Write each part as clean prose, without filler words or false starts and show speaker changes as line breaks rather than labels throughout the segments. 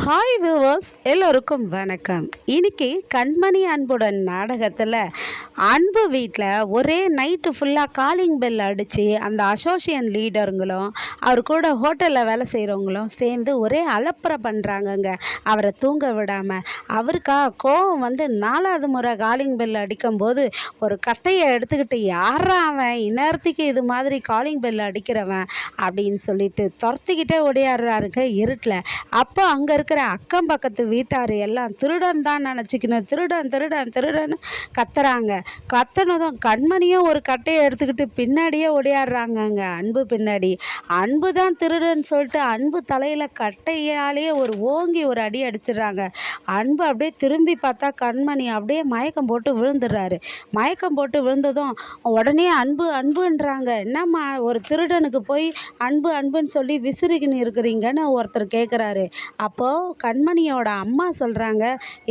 Hi viewers, எல்லோருக்கும் வணக்கம். இன்னைக்கு கண்மணி அன்புடன் நாடகத்தில் அன்பு வீட்டில் ஒரே நைட்டு ஃபுல்லாக காலிங் பெல் அடித்து அந்த அசோசியேஷன் லீடருங்களும் அவர் கூட ஹோட்டலில் வேலை செய்கிறவங்களும் சேர்ந்து ஒரே அலப்பறை பண்ணுறாங்கங்க. அவரை தூங்க விடாமல் அவருக்கா கோவம் வந்து 4வது முறை காலிங் பெல் அடிக்கும்போது ஒரு கட்டையை எடுத்துக்கிட்டு யாரா அவன் இந்நேரத்துக்கு இது மாதிரி காலிங் பெல் அடிக்கிறவன் அப்படின்னு சொல்லிட்டு துரத்திக்கிட்டே ஓடியாடுறாருங்க இருட்டில். அப்போ அங்கே இருக்கிற அக்கம் பக்கத்து வீட்டார் எல்லாம் திருடன் தான் நினச்சிக்கணும், திருடன் திருடன் திருடன்னு கத்துறாங்க. கத்துனதும் கண்மணியும் ஒரு கட்டையை எடுத்துக்கிட்டு பின்னாடியே ஓடியாடுறாங்கங்க அன்பு பின்னாடி. அன்பு தான் திருடன்னு சொல்லிட்டு அன்பு தலையில் கட்டையாலேயே ஓங்கி ஒரு அடி அடிச்சிடுறாங்க. அன்பு அப்படியே திரும்பி பார்த்தா கண்மணி அப்படியே மயக்கம் போட்டு விழுந்துடுறாரு. மயக்கம் போட்டு விழுந்ததும் உடனே அன்பு அன்புன்றாங்க. என்னம்மா ஒரு திருடனுக்கு போய் அன்பு அன்புன்னு சொல்லி விசிறிக்கின்னு இருக்கிறீங்கன்னு ஒருத்தர் கேட்குறாரு. அப்போது கண்மணியோட அம்மா சொல்கிறாங்க,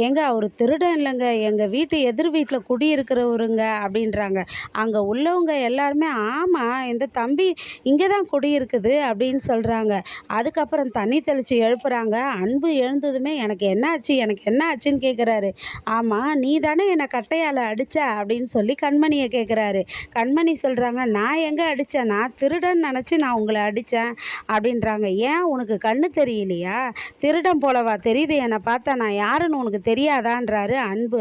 ஏங்க அவர் திருடன் இல்லைங்க, எங்கள் வீட்டு எதிர் வீட்டில் குடியிருக்கிறவருங்க அப்படின்றாங்க. அங்கே உள்ளவங்க எல்லாருமே ஆமாம் இந்த தம்பி இங்கே தான் குடியிருக்குது அப்படின்னு சொல்கிறாங்க. அதுக்கப்புறம் தண்ணி தெளித்து எழுப்புறாங்க. அன்பு எழுந்ததுமே எனக்கு என்ன ஆச்சுன்னு கேட்குறாரு. ஆமாம் நீ தானே என்னை கட்டையால் அடித்த அப்படின்னு சொல்லி கண்மணியை கேட்குறாரு. கண்மணி சொல்கிறாங்க, நான் எங்கே அடித்தேன், நான் திருடன் நினச்சி நான் உங்களை அடித்தேன் அப்படின்றாங்க. ஏன் உனக்கு கண்ணு தெரியலையா, திருடன் போலவா தெரியுது, என்னை பார்த்தா நான் யாருன்னு உனக்கு தெரியாதான்றாரு அன்பு.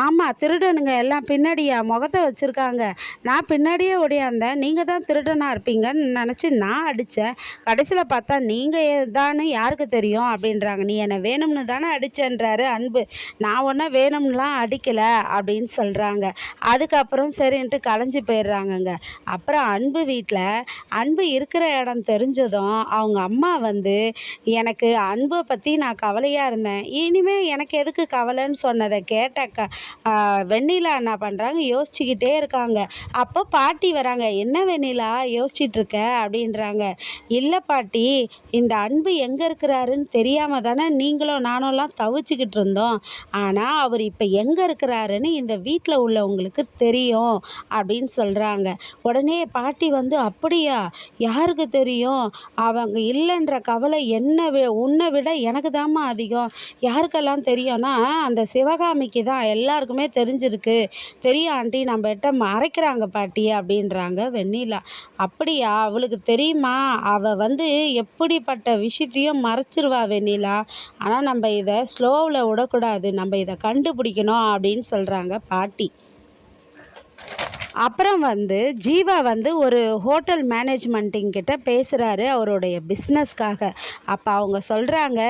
ஆமாம் திருடனுங்க எல்லாம் பின்னாடியா முகத்தை வச்சுருக்காங்க, நான் பின்னாடியே ஓடியாந்தேன், நீங்கள் தான் திருடனாக இருப்பீங்கன்னு நினச்சி நான் அடித்தேன், கடைசியில் பார்த்தா நீங்கள் தானே யாருக்கு தெரியும் அப்படின்றாங்க. நீ என்னை வேணும்னு தானே அடித்தேன்றாரு அன்பு. நான் ஒன்றும் வேணும்லாம் அடிக்கலை அப்படின்னு சொல்கிறாங்க. அதுக்கப்புறம் சரின்ட்டு கலைஞ்சி போயிடுறாங்கங்க. அப்புறம் அன்பு வீட்டில் அன்பு இருக்கிற இடம் தெரிஞ்சதும் அவங்க அம்மா வந்து எனக்கு அன்பை பற்றி நான் கவலையாக இருந்தேன், இனிமேல் எனக்கு எதுக்கு கவலைன்னு சொன்னதை கேட்ட வெண்ணிலா என்ன பண்ணுறாங்க, யோசிச்சுக்கிட்டே இருக்காங்க. அப்போ பாட்டி வராங்க. என்ன வெண்ணிலா யோசிச்சிட்ருக்க அப்படின்றாங்க. இல்லை பாட்டி, இந்த அன்பு எங்கே இருக்கிறாருன்னு தெரியாமல் தானே நீங்களும் நானும்லாம் தவிச்சுக்கிட்டு இருந்தோம், ஆனால் அவர் இப்போ எங்கே இருக்கிறாருன்னு இந்த வீட்டில் உள்ளவங்களுக்கு தெரியும் அப்படின்னு சொல்கிறாங்க. உடனே பாட்டி வந்து அப்படியா, யாருக்கு தெரியும், அவங்க இல்லைன்ற கவலை உன்னை விட எனக்கு தாம்மா அதிகம், யாருக்கெல்லாம் தெரியும்னா அந்த சிவகாமிக்கு தான், எல்லாருக்குமே தெரிஞ்சிருக்கு, தெரியும் ஆண்டி, நம்ம கிட்ட மறைக்கிறாங்க பாட்டி அப்படின்றாங்க வெண்ணிலா. அப்படியா, அவளுக்கு தெரியுமா, அவள் வந்து எப்படிப்பட்ட விஷயத்தையும் மறைச்சிருவா வெண்ணிலா, ஆனால் நம்ம இதை ஸ்லோவில் விடக்கூடாது, நம்ம இதை கண்டுபிடிக்கணும் அப்படின்னு சொல்கிறாங்க பாட்டி. அப்புறம் வந்து ஜீவா வந்து ஒரு ஹோட்டல் மேனேஜ்மெண்ட்டுங்கிட்ட பேசுகிறாரு அவருடைய பிஸ்னஸ்க்காக. அப்போ அவங்க சொல்கிறாங்க,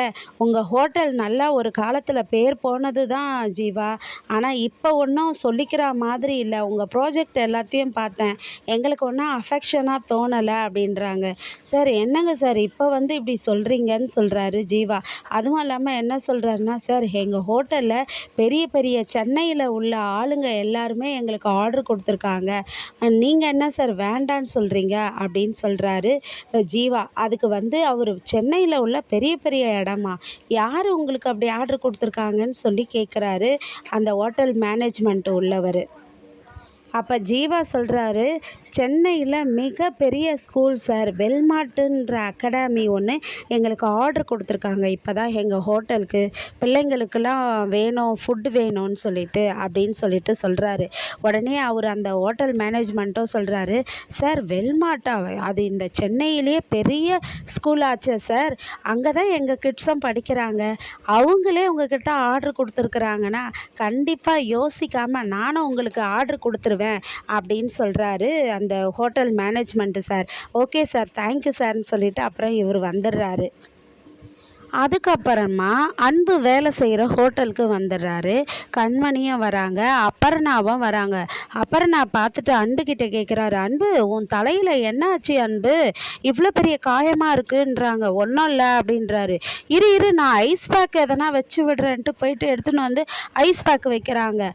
உங்கள் ஹோட்டல் நல்லா ஒரு காலத்தில் பேர் போனது தான் ஜீவா, ஆனால் இப்போ ஒன்றும் சொல்லிக்கிற மாதிரி இல்லை, உங்கள் ப்ராஜெக்ட் எல்லாத்தையும் பார்த்தேன், எங்களுக்கு ஒன்றும் அஃபெக்ஷனாக தோணலை அப்படின்றாங்க. சார் என்னங்க சார் இப்போ வந்து இப்படி சொல்கிறீங்கன்னு சொல்கிறாரு ஜீவா. அதுவும் இல்லாமல் என்ன சொல்கிறாருன்னா, சார் எங்கள் ஹோட்டலில் பெரிய பெரிய சென்னையில் உள்ள ஆளுங்க எல்லாருமே எங்களுக்கு ஆர்டர் கொடுத்துருக்காங்க, நீங்கள் என்ன சார் வேண்டான்னு சொல்கிறீங்க அப்படின்னு சொல்கிறாரு ஜீவா. அதுக்கு வந்து அவர் சென்னையில் உள்ள பெரிய பெரிய இடமா, யார் உங்களுக்கு அப்படி ஆர்டர் கொடுத்துருக்காங்கன்னு சொல்லி கேட்குறாரு அந்த ஹோட்டல் மேனேஜ்மெண்ட் உள்ளவர். அப்போ ஜீவா சொல்கிறாரு, சென்னையில் மிகப்பெரிய ஸ்கூல் சார், வெல்மார்ட்டுன்ற அகாடமி ஒன்று எங்களுக்கு ஆர்டர் கொடுத்துருக்காங்க, இப்போ தான் எங்கள் ஹோட்டலுக்கு பிள்ளைங்களுக்கெல்லாம் வேணும், ஃபுட்டு வேணும்னு சொல்லிட்டு அப்படின்னு சொல்லிட்டு சொல்கிறாரு. உடனே அவர் அந்த ஹோட்டல் மேனேஜ்மெண்ட்டும் சொல்கிறாரு, சார் வெல்மார்ட்டா, அது இந்த சென்னையிலேயே பெரிய ஸ்கூல் ஆச்சு சார், அங்கே தான் எங்கள் கிட்ஸும் படிக்கிறாங்க, அவங்களே உங்ககிட்ட ஆர்டர் கொடுத்துருக்குறாங்கன்னா கண்டிப்பாக யோசிக்காமல் நானும் உங்களுக்கு ஆர்டர் கொடுத்துருவேன் அப்படின்னு சொல்கிறாரு அந்த hotel management sir. Okay sir, thank you சார்னு சொல்லிவிட்டு அப்புறம் இவர் வந்துடுறாரு. அதுக்கப்புறமா அன்பு வேலை செய்கிற ஹோட்டலுக்கு வந்துடுறாரு. கண்மணியும் வராங்க, அபர்ணாவும் வராங்க. அபர்ணா பார்த்துட்டு அன்புக்கிட்ட கேட்குறாரு, அன்பு உன் தலையில் என்ன ஆச்சு அன்பு, இவ்வளோ பெரிய காயமாக இருக்குன்றாங்க. ஒன்றும் இல்லை அப்படின்றாரு. இரு நான் ஐஸ் பேக் எதனா வச்சு விடுறேன்ட்டு போயிட்டு எடுத்துன்னு வந்து ஐஸ் பேக் வைக்கிறாங்க.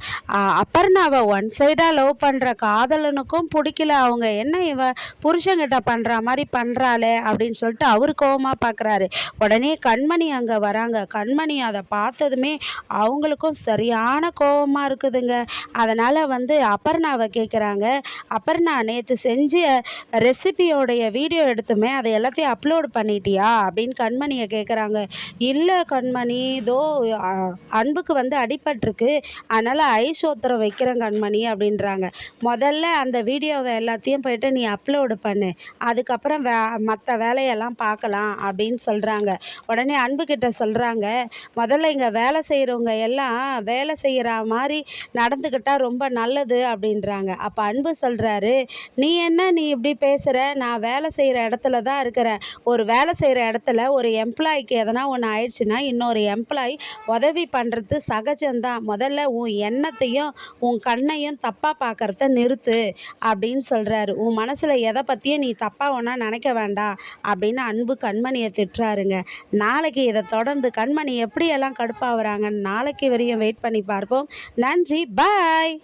அபர்ணாவை ஒன் சைடாக லவ் பண்ணுற காதலனுக்கும் பிடிக்கல, அவங்க என்ன இவ புருஷங்கிட்ட பண்ணுற மாதிரி பண்ணுறாளே அப்படின்னு சொல்லிட்டு அவர் கோவமாக பார்க்குறாரு. உடனே கண்மணி அங்கே வராங்க. கண்மணி அதை பார்த்ததுமே அவங்களுக்கும் சரியான கோவமாக இருக்குதுங்க. அதனால் வந்து அபர்ணாவை கேட்குறாங்க, அபர்ணா நேற்று செஞ்ச ரெசிபியோடைய வீடியோ எடுத்துமே அதை எல்லாத்தையும் அப்லோடு பண்ணிட்டியா அப்படின்னு கண்மணியை கேட்குறாங்க. இல்லை கண்மணி, இதோ அ அன்புக்கு வந்து அடிபட்டிருக்கு, அதனால் ஐஸ் ஒத்தரம் வைக்கிறேன் கண்மணி அப்படின்றாங்க. முதல்ல அந்த வீடியோவை எல்லாத்தையும் போயிட்டு நீ அப்லோடு பண்ணு, அதுக்கப்புறம் மற்ற வேலையெல்லாம் பார்க்கலாம் அப்படின்னு சொல்கிறாங்க. உடனே அன்புக்கிட்ட சொல்கிறாங்க, முதல்ல இங்கே வேலை செய்கிறவங்க எல்லாம் வேலை செய்கிற மாதிரி நடந்துக்கிட்டால் ரொம்ப நல்லது அப்படின்றாங்க. அப்போ அன்பு சொல்கிறாரு, நீ இப்படி பேசுகிற, நான் வேலை செய்கிற இடத்துல தான் இருக்கிறேன். ஒரு வேலை செய்கிற இடத்துல ஒரு எம்ப்ளாய்க்கு எதனா ஒன்று ஆயிடுச்சுன்னா இன்னொரு எம்ப்ளாயி உதவி பண்ணுறது சகஜம்தான். முதல்ல உன் எண்ணத்தையும் உன் கண்ணையும் தப்பாக பார்க்குறத நிறுத்து அப்படின்னு சொல்கிறாரு. உன் மனசில் எதை பற்றியும் நீ தப்பாக ஒன்றா நினைக்க வேண்டாம் அப்படின்னு அன்பு கண்மணியை திட்டுறாருங்க. நாளைக்கு இதை தொடர்ந்து கண்மணி எப்படியெல்லாம் கடுப்பாகிறாங்கன்னு நாளைக்கு வரையும் வெயிட் பண்ணி பார்ப்போம். நன்றி, பாய்.